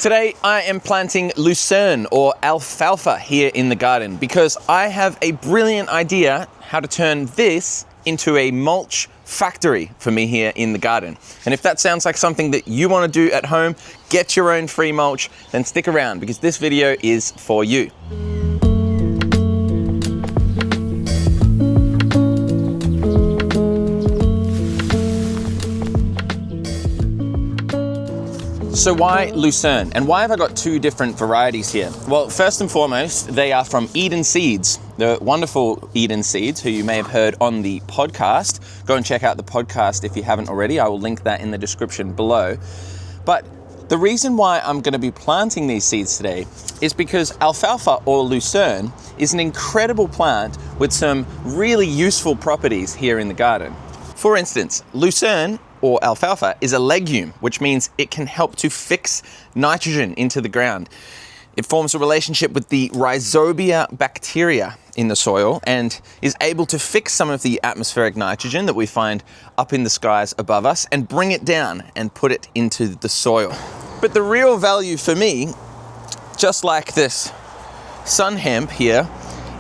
Today I am planting Lucerne or alfalfa here in the garden because I have a brilliant idea how to turn this into a mulch factory for me here in the garden. And if that sounds like something that you want to do at home, get your own free mulch, then stick around because this video is for you. So why Lucerne? And why have I got two different varieties here? Well, first and foremost, they are from Eden Seeds. The wonderful Eden Seeds, who you may have heard on the podcast. Go and check out the podcast if you haven't already. I will link that in the description below. But the reason why I'm going to be planting these seeds today is because alfalfa or Lucerne is an incredible plant with some really useful properties here in the garden. For instance, Lucerne or alfalfa is a legume, which means it can help to fix nitrogen into the ground. It forms a relationship with the rhizobia bacteria in the soil and is able to fix some of the atmospheric nitrogen that we find up in the skies above us and bring it down and put it into the soil. But the real value for me, just like this sun hemp here,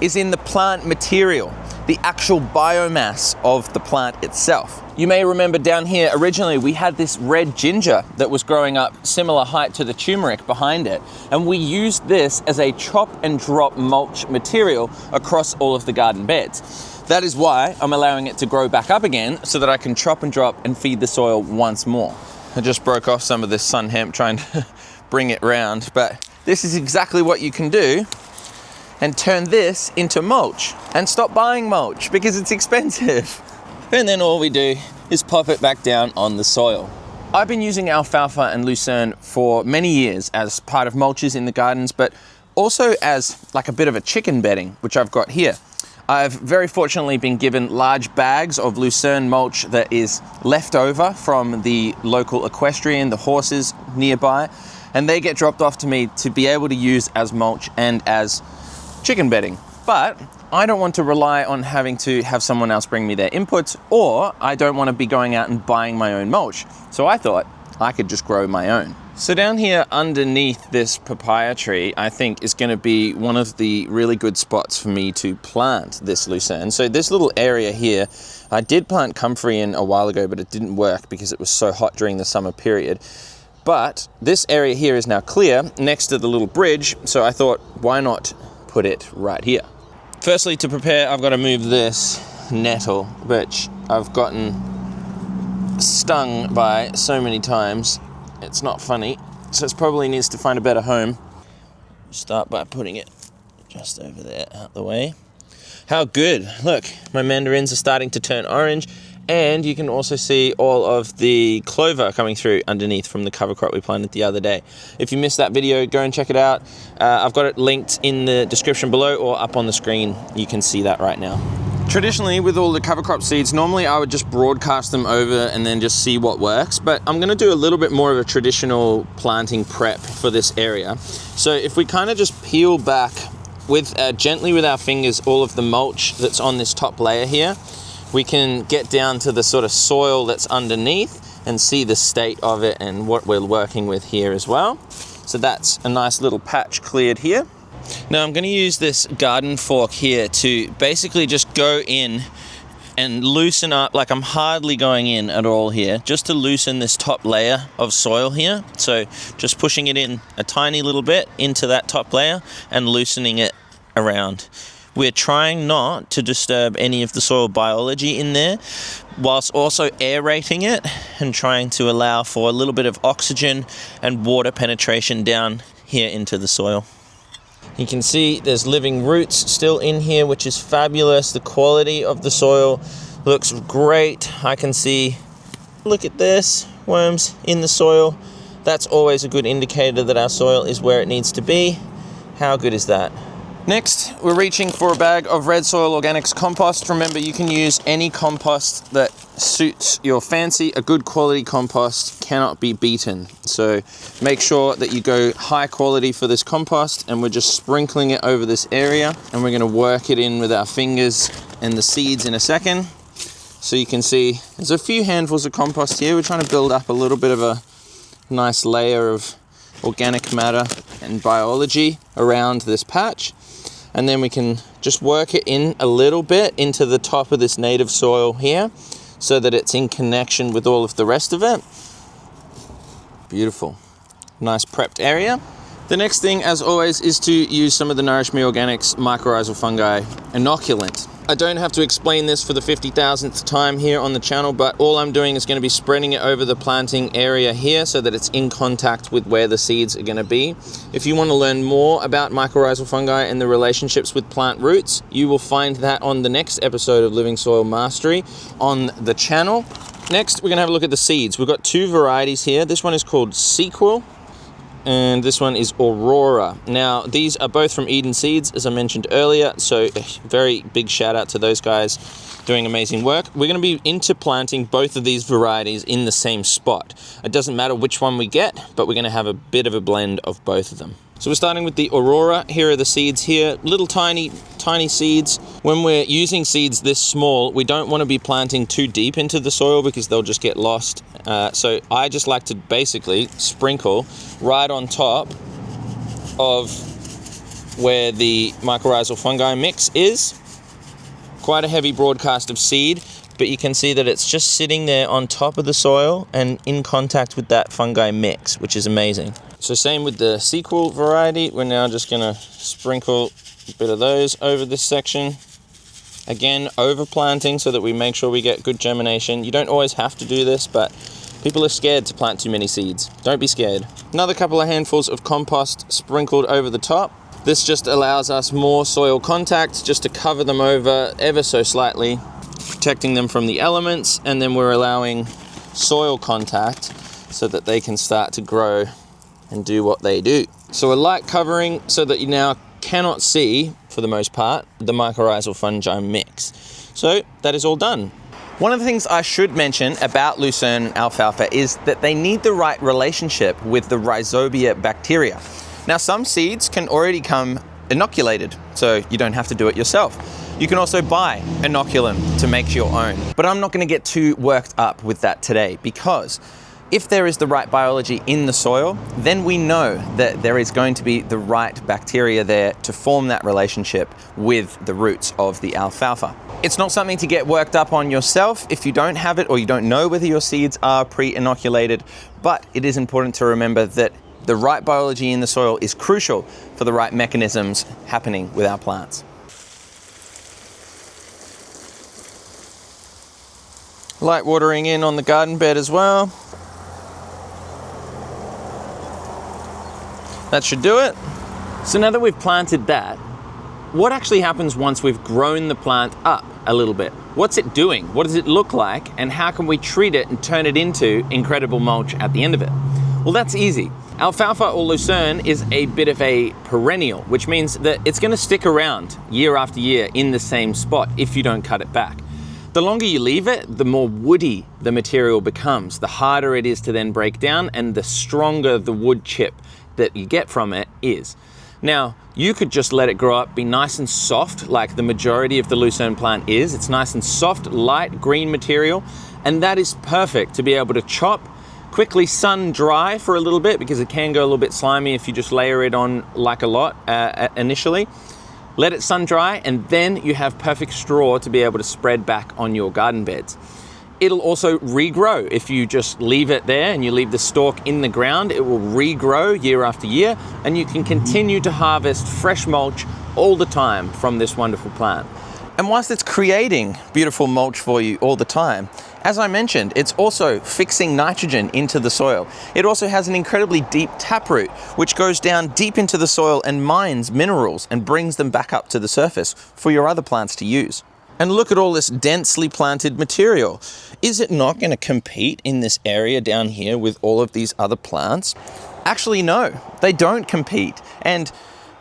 is in the plant material, the actual biomass of the plant itself. You may remember down here, originally we had this red ginger that was growing up similar height to the turmeric behind it. And we used this as a chop and drop mulch material across all of the garden beds. That is why I'm allowing it to grow back up again so that I can chop and drop and feed the soil once more. I just broke off some of this sun hemp trying to bring it round, but this is exactly what you can do and turn this into mulch and stop buying mulch because it's expensive. And then all we do is pop it back down on the soil. I've been using alfalfa and Lucerne for many years as part of mulches in the gardens, but also as like a bit of a chicken bedding, which I've got here. I've very fortunately been given large bags of Lucerne mulch that is left over from the local equestrian, the horses nearby, and they get dropped off to me to be able to use as mulch and as chicken bedding. But I don't want to rely on having to have someone else bring me their inputs, or I don't want to be going out and buying my own mulch. So I thought I could just grow my own. So down here underneath this papaya tree, I think is going to be one of the really good spots for me to plant this Lucerne. So this little area here, I did plant comfrey in a while ago, but it didn't work because it was so hot during the summer period. But this area here is now clear next to the little bridge. So I thought, why not put it right here? Firstly, to prepare, I've got to move this nettle, which I've gotten stung by so many times. It's not funny, so it probably needs to find a better home. Start by putting it just over there, out the way. How good. Look, my mandarins are starting to turn orange, and you can also see all of the clover coming through underneath from the cover crop we planted the other day. If you missed that video, go and check it out. I've got it linked in the description below or up on the screen. You can see that right now. Traditionally, with all the cover crop seeds, normally I would just broadcast them over and then just see what works, but I'm gonna do a little bit more of a traditional planting prep for this area. So if we kind of just peel back with gently with our fingers all of the mulch that's on this top layer here, we can get down to the sort of soil that's underneath and see the state of it and what we're working with here as well. So that's a nice little patch cleared here. Now I'm going to use this garden fork here to basically just go in and loosen up, like I'm hardly going in at all here, just to loosen this top layer of soil here. So just pushing it in a tiny little bit into that top layer and loosening it around. We're trying not to disturb any of the soil biology in there, whilst also aerating it and trying to allow for a little bit of oxygen and water penetration down here into the soil. You can see there's living roots still in here, which is fabulous. The quality of the soil looks great. I can see, look at this, worms in the soil. That's always a good indicator that our soil is where it needs to be. How good is that? Next, we're reaching for a bag of Red Soil Organics compost. Remember, you can use any compost that suits your fancy. A good quality compost cannot be beaten. So make sure that you go high quality for this compost, and we're just sprinkling it over this area, and we're gonna work it in with our fingers and the seeds in a second. So you can see there's a few handfuls of compost here. We're trying to build up a little bit of a nice layer of organic matter and biology around this patch. And then we can just work it in a little bit into the top of this native soil here so that it's in connection with all of the rest of it. Beautiful. Nice prepped area. The next thing, as always, is to use some of the Nourish Me Organics mycorrhizal fungi inoculant. I don't have to explain this for the 50,000th time here on the channel, but all I'm doing is going to be spreading it over the planting area here so that it's in contact with where the seeds are going to be. If you want to learn more about mycorrhizal fungi and the relationships with plant roots, you will find that on the next episode of Living Soil Mastery on the channel. Next, we're going to have a look at the seeds. We've got two varieties here. This one is called Sequel, and this one is Aurora. Now, these are both from Eden Seeds, as I mentioned earlier, so a very big shout out to those guys doing amazing work. We're going to be into planting both of these varieties in the same spot. It doesn't matter which one we get, but we're going to have a bit of a blend of both of them. So we're starting with the Aurora. Here are the seeds here, little tiny seeds. When we're using seeds this small, we don't want to be planting too deep into the soil because they'll just get lost. So I just like to basically sprinkle right on top of where the mycorrhizal fungi mix is. Quite a heavy broadcast of seed, but you can see that it's just sitting there on top of the soil and in contact with that fungi mix, which is amazing. So same with the Sequel variety. We're now just gonna sprinkle a bit of those over this section. Again, over planting so that we make sure we get good germination. You don't always have to do this, but people are scared to plant too many seeds. Don't be scared. Another couple of handfuls of compost sprinkled over the top. This just allows us more soil contact just to cover them over ever so slightly, protecting them from the elements, and then we're allowing soil contact so that they can start to grow and do what they do. So a light covering so that you now cannot see, for the most part, the mycorrhizal fungi mix. So that is all done. One of the things I should mention about Lucerne and alfalfa is that they need the right relationship with the rhizobia bacteria. Now, some seeds can already come inoculated, so you don't have to do it yourself. You can also buy inoculum to make your own. But I'm not going to get too worked up with that today, because if there is the right biology in the soil, then we know that there is going to be the right bacteria there to form that relationship with the roots of the alfalfa. It's not something to get worked up on yourself if you don't have it or you don't know whether your seeds are pre-inoculated, but it is important to remember that the right biology in the soil is crucial for the right mechanisms happening with our plants. Light watering in on the garden bed as well. That should do it. So now that we've planted that, what actually happens once we've grown the plant up a little bit? What's it doing? What does it look like? And how can we treat it and turn it into incredible mulch at the end of it? Well, that's easy. Alfalfa or Lucerne is a bit of a perennial, which means that it's going to stick around year after year in the same spot if you don't cut it back. The longer you leave it, the more woody the material becomes, the harder it is to then break down, and the stronger the wood chip that you get from it is. Now, you could just let it grow up, be nice and soft, like the majority of the Lucerne plant is. It's nice and soft, light green material, and that is perfect to be able to chop, quickly sun dry for a little bit, because it can go a little bit slimy if you just layer it on like a lot initially. Let it sun dry, and then you have perfect straw to be able to spread back on your garden beds. It'll also regrow. If you just leave it there and you leave the stalk in the ground, it will regrow year after year, and you can continue to harvest fresh mulch all the time from this wonderful plant. And whilst it's creating beautiful mulch for you all the time, as I mentioned, it's also fixing nitrogen into the soil. It also has an incredibly deep taproot, which goes down deep into the soil and mines minerals and brings them back up to the surface for your other plants to use. And look at all this densely planted material. Is it not going to compete in this area down here with all of these other plants? Actually, no, they don't compete. And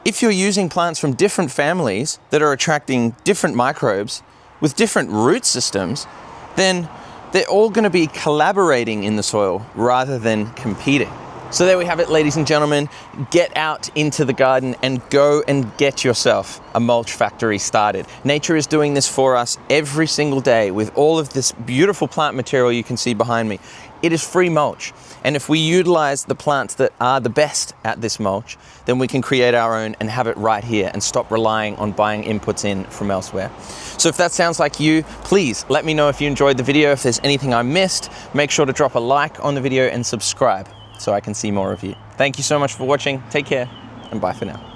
if you're using plants from different families that are attracting different microbes with different root systems, then they're all going to be collaborating in the soil rather than competing. So there we have it, ladies and gentlemen. Get out into the garden and go and get yourself a mulch factory started. Nature is doing this for us every single day with all of this beautiful plant material you can see behind me. it is free mulch. And if we utilize the plants that are the best at this mulch, then we can create our own and have it right here and stop relying on buying inputs in from elsewhere. So if that sounds like you, please let me know if you enjoyed the video. If there's anything I missed, make sure to drop a like on the video and subscribe so I can see more of you. Thank you so much for watching. Take care and bye for now.